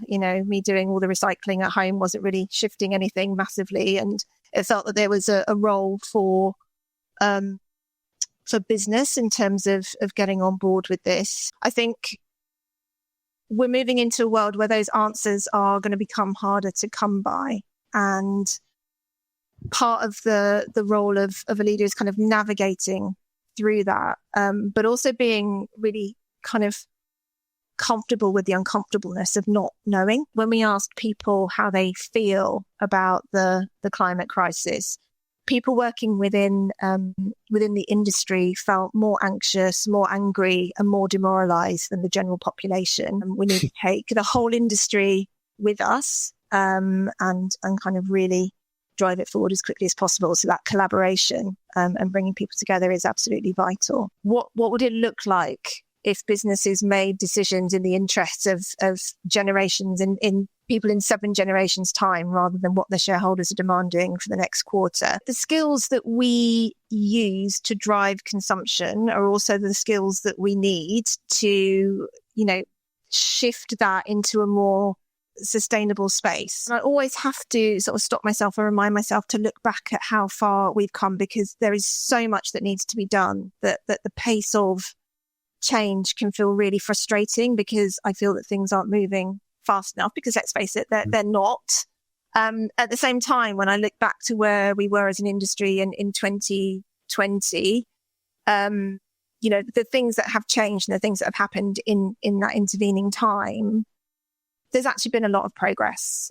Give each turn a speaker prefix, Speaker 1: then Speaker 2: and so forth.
Speaker 1: me doing all the recycling at home wasn't really shifting anything massively. And it felt that there was a role for business in terms of getting on board with this. I think we're moving into a world where those answers are going to become harder to come by. And part of the role of a leader is kind of navigating through that, but also being really kind of comfortable with the uncomfortableness of not knowing. When we asked people how they feel about the climate crisis, people working within the industry felt more anxious, more angry, and more demoralized than the general population. We need to take the whole industry with us and kind of really drive it forward as quickly as possible. So that collaboration and bringing people together is absolutely vital. What would it look like if businesses made decisions in the interests of generations in people in 7 generations' time, rather than what the shareholders are demanding for the next quarter? The skills that we use to drive consumption are also the skills that we need to, shift that into a more sustainable space. And I always have to sort of stop myself and remind myself to look back at how far we've come, because there is so much that needs to be done, that the pace of change can feel really frustrating, because I feel that things aren't moving fast enough, because let's face it, they're not. At the same time, when I look back to where we were as an industry in 2020, the things that have changed and the things that have happened in that intervening time, there's actually been a lot of progress.